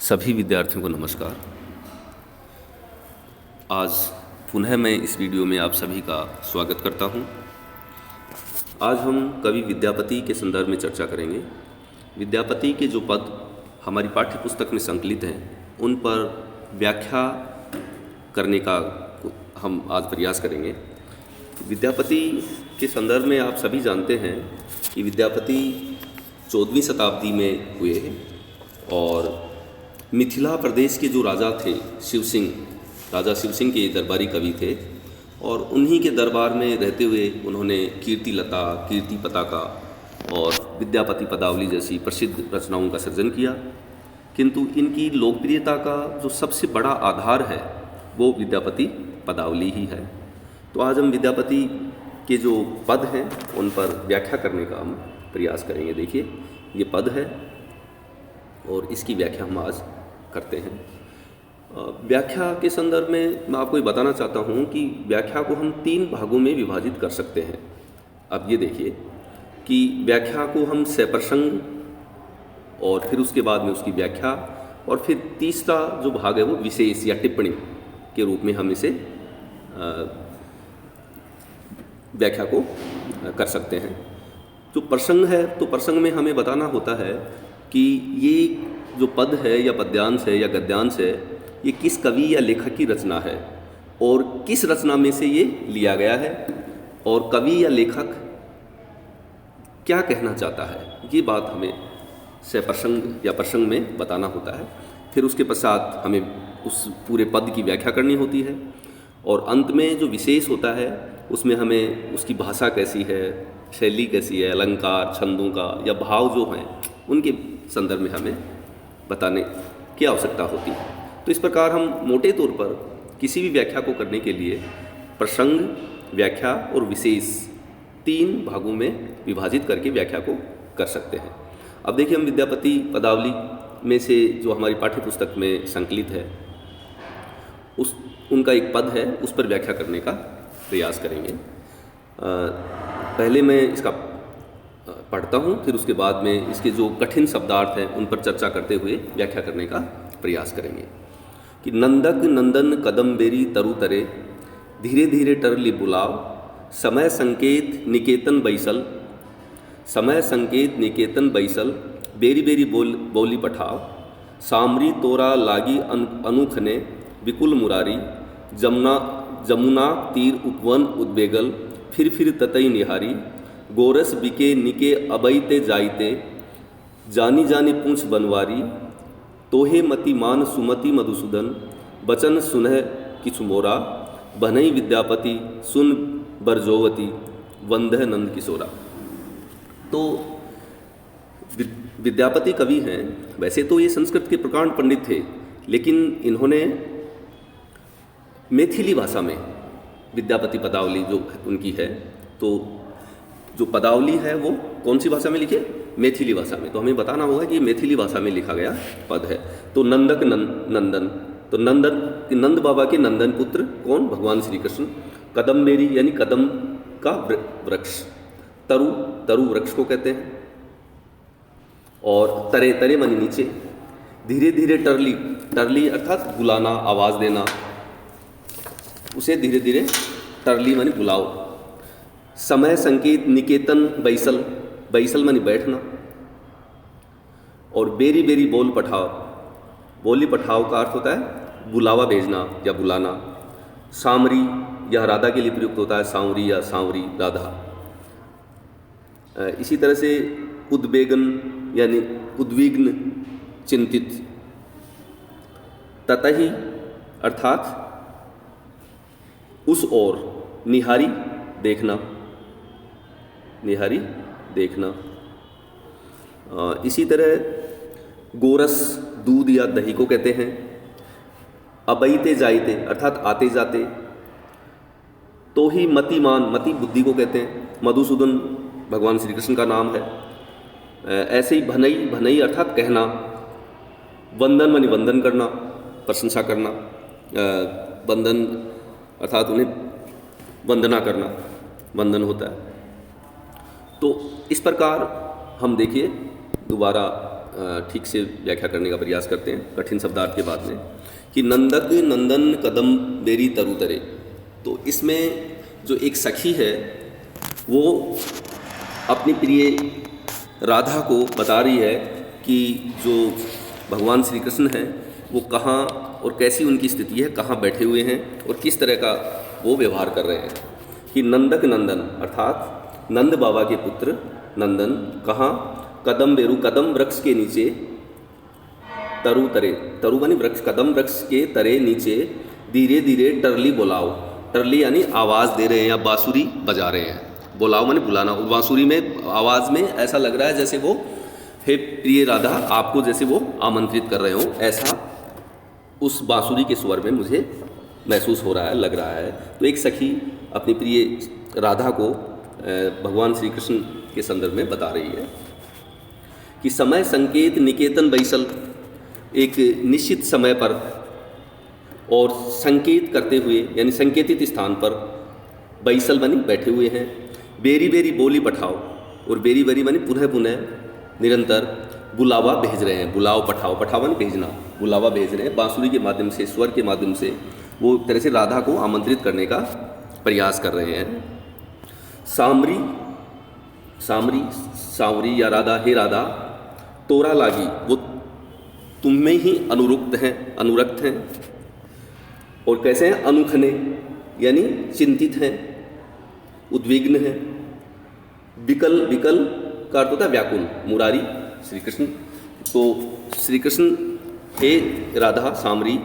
सभी विद्यार्थियों को नमस्कार। आज पुनः मैं इस वीडियो में आप सभी का स्वागत करता हूं। आज हम कवि विद्यापति के संदर्भ में चर्चा करेंगे। विद्यापति के जो पद हमारी पाठ्य पुस्तक में संकलित हैं उन पर व्याख्या करने का हम आज प्रयास करेंगे। विद्यापति के संदर्भ में आप सभी जानते हैं कि विद्यापति 14वीं शताब्दी में हुए हैं और मिथिला प्रदेश के जो राजा थे राजा शिव सिंह के दरबारी कवि थे और उन्हीं के दरबार में रहते हुए उन्होंने कीर्ति लता, कीर्ति पताका और विद्यापति पदावली जैसी प्रसिद्ध रचनाओं का सृजन किया। किंतु इनकी लोकप्रियता का जो सबसे बड़ा आधार है वो विद्यापति पदावली ही है। तो आज हम विद्यापति के जो पद हैं उन पर व्याख्या करने का हम प्रयास करेंगे। देखिए, ये पद है और इसकी व्याख्या हम आज करते हैं। व्याख्या के संदर्भ में मैं आपको ये बताना चाहता हूँ कि व्याख्या को हम 3 भागों में विभाजित कर सकते हैं। अब ये देखिए कि व्याख्या को हम सप्रसंग और फिर उसके बाद में उसकी व्याख्या और फिर तीसरा जो भाग है वो विशेष या टिप्पणी के रूप में हम इसे व्याख्या को कर सकते हैं। जो प्रसंग है तो प्रसंग में हमें बताना होता है कि ये जो पद है या पद्यांश है या गद्यांश है ये किस कवि या लेखक की रचना है और किस रचना में से ये लिया गया है और कवि या लेखक क्या कहना चाहता है, ये बात हमें सप्रसंग या प्रसंग में बताना होता है। फिर उसके पश्चात हमें उस पूरे पद की व्याख्या करनी होती है और अंत में जो विशेष होता है उसमें हमें उसकी भाषा कैसी है, शैली कैसी है, अलंकार, छंदों का या भाव जो हैं उनके संदर्भ में हमें बताने की आवश्यकता होती है। तो इस प्रकार हम मोटे तौर पर किसी भी व्याख्या को करने के लिए प्रसंग, व्याख्या और विशेष 3 भागों में विभाजित करके व्याख्या को कर सकते हैं। अब देखिए, हम विद्यापति पदावली में से जो हमारी पाठ्य पुस्तक में संकलित है उनका एक पद है, उस पर व्याख्या करने का प्रयास करेंगे। पहले मैं इसका पढ़ता हूँ, फिर उसके बाद में इसके जो कठिन शब्दार्थ हैं उन पर चर्चा करते हुए व्याख्या करने का प्रयास करेंगे। कि नंदक नंदन कदम बेरी तरु तरे, धीरे धीरे टरली बुलाव, समय संकेत निकेतन बैसल, समय संकेत निकेतन बैसल, बेरी बेरी बोली पठाव, सामरी तोरा लागी अनुखने विकुल मुरारी, जमुना तीर उपवन उद्वेगल, फिर ततई निहारी, गोरस बिके निके अबैते जाइते, जानी जानी पूंछ बनवारी, तोहे मति मान सुमति मधुसूदन, बचन सुनह किछु मोरा, बनई विद्यापति सुन बरजोवती, वंदह नंद किशोरा। तो विद्यापति कवि हैं। वैसे तो ये संस्कृत के प्रकांड पंडित थे, लेकिन इन्होंने मैथिली भाषा में विद्यापति पदावली जो उनकी है, तो जो पदावली है वो कौन सी भाषा में लिखे? मैथिली भाषा में। तो हमें बताना होगा कि मैथिली भाषा में लिखा गया पद है। तो नंदक नंदन, तो नंद बाबा के नंदन पुत्र कौन? भगवान श्री कृष्ण। कदम बेरी यानी कदम का वृक्ष, तरु वृक्ष को कहते हैं। और तरे मानी नीचे, धीरे धीरे टरली अर्थात बुलाना, आवाज़ देना, उसे धीरे धीरे टरली मानी बुलाओ। समय संकेत निकेतन बैसल मानी बैठना। और बेरी बेरी बोली पठाओ का अर्थ होता है बुलावा भेजना या बुलाना। सामरी यह राधा के लिए प्रयुक्त होता है, सांवरी या सांवरी राधा। इसी तरह से उद्वेगन यानी उद्विग्न, चिंतित। ततही अर्थात उस ओर, निहारी देखना। इसी तरह गोरस दूध या दही को कहते हैं। अबैते जाइते अर्थात आते जाते। तो ही मति बुद्धि को कहते हैं। मधुसूदन भगवान श्री कृष्ण का नाम है। ऐसे ही भनई अर्थात कहना। वंदन मानी वंदन करना, प्रशंसा करना। वंदन अर्थात उन्हें वंदना करना, वंदन होता है। तो इस प्रकार हम देखिए दोबारा ठीक से व्याख्या करने का प्रयास करते हैं कठिन शब्दार्थ के बाद में कि नंदक नंदन कदम बेरी तरु तरे। तो इसमें जो एक सखी है वो अपनी प्रिय राधा को बता रही है कि जो भगवान श्री कृष्ण हैं वो कहाँ और कैसी उनकी स्थिति है, कहाँ बैठे हुए हैं और किस तरह का वो व्यवहार कर रहे हैं। कि नंदक नंदन अर्थात नंद बाबा के पुत्र नंदन कहाँ, कदम बेरु कदम वृक्ष के नीचे, तरु तरे, तरु मानी वृक्ष, कदम वृक्ष के तरे नीचे धीरे धीरे टरली बोलाओ। टरली यानी आवाज़ दे रहे हैं या बांसुरी बजा रहे हैं। बोलाओ मानी बुलाना। बांसुरी में आवाज़ में ऐसा लग रहा है जैसे वो हे प्रिय राधा आपको जैसे वो आमंत्रित कर रहे हो, ऐसा उस बांसुरी के स्वर में मुझे महसूस हो रहा है, लग रहा है। तो एक सखी अपनी प्रिय राधा को भगवान श्री कृष्ण के संदर्भ में बता रही है कि समय संकेत निकेतन बैसल, एक निश्चित समय पर और संकेत करते हुए यानी संकेतित स्थान पर, बैसल बनी बैठे हुए हैं। बेरी बेरी बोली पठाओ, और बेरी बेरी बनी पुनः पुनः निरंतर बुलावा भेज रहे हैं। बुलाओ पठाओ, पठावा नहीं भेजना, बुलावा भेज रहे हैं। बांसुरी के माध्यम से, स्वर के माध्यम से वो तरह से राधा को आमंत्रित करने का प्रयास कर रहे हैं। सामरी सामरी सांवरी या राधा, हे राधा तोरा लागी, वो तुम में ही अनुरुक्त हैं, अनुरक्त हैं। और कैसे हैं? अनुखने यानी चिंतित हैं, उद्विग्न हैं। विकल, विकल का अर्थ होता है व्याकुल। मुरारी श्री कृष्ण, तो श्री कृष्ण हे राधा सामरी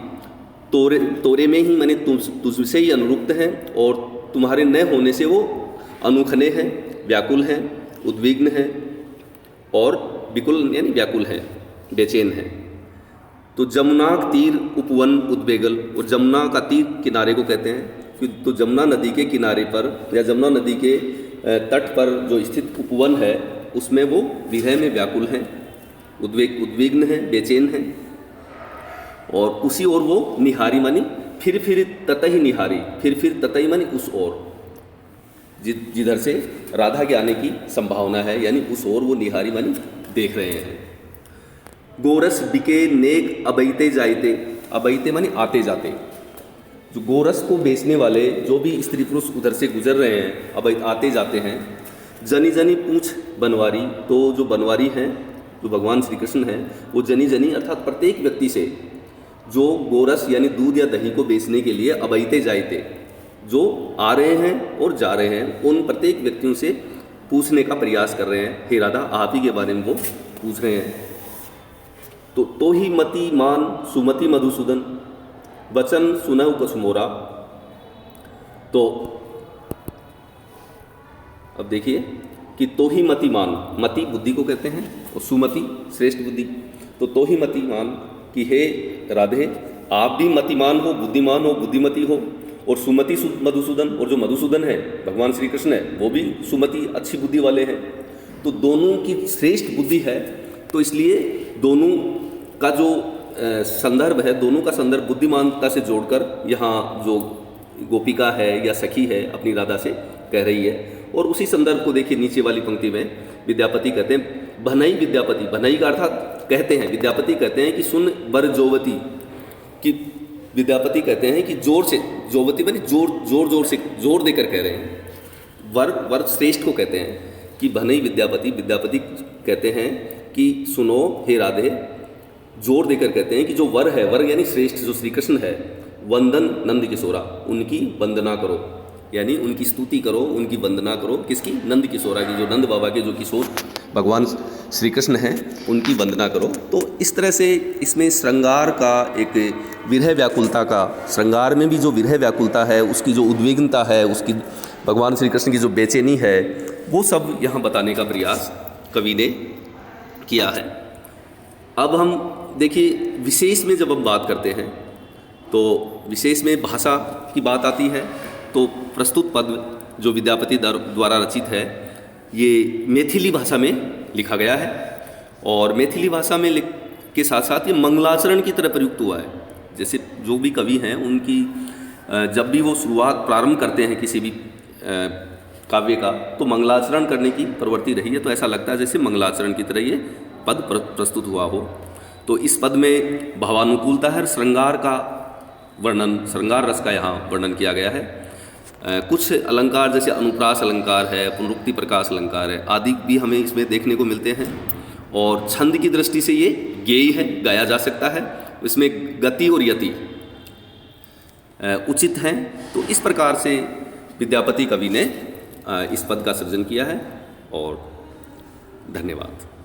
तोरे, तोरे में ही माने तुझसे ही अनुरुक्त हैं और तुम्हारे न होने से वो अनुखने हैं, व्याकुल हैं, उद्विग्न हैं और विकुल यानी व्याकुल हैं, बेचैन हैं। तो जमुना तीर उपवन उद्वेगल, और जमुना का तीर किनारे को कहते हैं कि तो जमुना नदी के किनारे पर या जमुना नदी के तट पर जो स्थित उपवन है उसमें वो विरह में व्याकुल हैं, उद्विग्न हैं, बेचैन हैं। और उसी ओर वो निहारी मानी फिर ततही निहारी, फिर ततही मानी उस ओर, जिधर से राधा के आने की संभावना है, यानी उस ओर वो निहारी मानी देख रहे हैं। गोरस बिके नेक अबैते जायते, अबैते मानी आते जाते। जो गोरस को बेचने वाले जो भी स्त्री पुरुष उधर से गुजर रहे हैं, अब आते जाते हैं। जनी जनी पूछ बनवारी, तो जो बनवारी हैं, जो भगवान श्री कृष्ण हैं, वो जनी जनी अर्थात प्रत्येक व्यक्ति से जो गोरस यानी दूध या दही को बेचने के लिए अबैते जायते, जो आ रहे हैं और जा रहे हैं, उन प्रत्येक व्यक्तियों से पूछने का प्रयास कर रहे हैं। हे राधा आप ही के बारे में वो पूछ रहे हैं। तो ही मति मान सुमति मधुसूदन, वचन सुनऊ कुछ मोरा। तो अब देखिए कि तो ही मति मान, मति बुद्धि को कहते हैं और सुमति श्रेष्ठ बुद्धि। तो ही मति मान कि हे राधे आप भी मतिमान हो, बुद्धिमान हो, बुद्धिमती हो, और सुमति मधुसूदन, और जो मधुसूदन है भगवान श्री कृष्ण है वो भी सुमति अच्छी बुद्धि वाले हैं। तो दोनों की श्रेष्ठ बुद्धि है, तो इसलिए दोनों का जो संदर्भ है, दोनों का संदर्भ बुद्धिमानता से जोड़कर यहाँ जो गोपिका है या सखी है अपनी राधा से कह रही है। और उसी संदर्भ को देखिए नीचे वाली पंक्ति में विद्यापति कहते हैं भनई विद्यापति, भनई का अर्थात कहते हैं, विद्यापति कहते हैं कि सुन वर जोवती, कि विद्यापति कहते हैं कि जोर से, जोवती बनी जोर से जोर देकर कह रहे हैं। वर श्रेष्ठ को कहते हैं कि भनई विद्यापति, विद्यापति कहते हैं कि सुनो हे राधे, जोर देकर कहते हैं कि जो वर है, वर यानी श्रेष्ठ जो श्री कृष्ण है, वंदन नंद किशोरा, उनकी वंदना करो, यानी उनकी स्तुति करो, उनकी वंदना करो। किसकी? नंद किशोरा की, जो नंद बाबा के जो किशोर भगवान श्री कृष्ण हैं उनकी वंदना करो। तो इस तरह से इसमें श्रृंगार का एक विरह व्याकुलता का, श्रृंगार में भी जो विरह व्याकुलता है, उसकी जो उद्विग्नता है, उसकी भगवान श्री कृष्ण की जो बेचैनी है, वो सब यहाँ बताने का प्रयास कवि ने किया है। अब हम देखिए विशेष में जब हम बात करते हैं तो विशेष में भाषा की बात आती है। तो प्रस्तुत पद जो विद्यापति द्वारा रचित है ये मैथिली भाषा में लिखा गया है, और मैथिली भाषा में के साथ साथ ये मंगलाचरण की तरह प्रयुक्त हुआ है। जैसे जो भी कवि हैं उनकी जब भी वो शुरुआत प्रारंभ करते हैं किसी भी काव्य का, तो मंगलाचरण करने की प्रवृत्ति रही है। तो ऐसा लगता है जैसे मंगलाचरण की तरह ये पद प्रस्तुत हुआ हो, तो इस पद में भावानुकूलता है, श्रृंगार का वर्णन, श्रृंगार रस का यहाँ वर्णन किया गया है। कुछ अलंकार जैसे अनुप्रास अलंकार है, पुनरुक्ति प्रकाश अलंकार है आदि भी हमें इसमें देखने को मिलते हैं। और छंद की दृष्टि से ये गेय है, गाया जा सकता है, इसमें गति और यति उचित हैं। तो इस प्रकार से विद्यापति कवि ने इस पद का सृजन किया है। और धन्यवाद।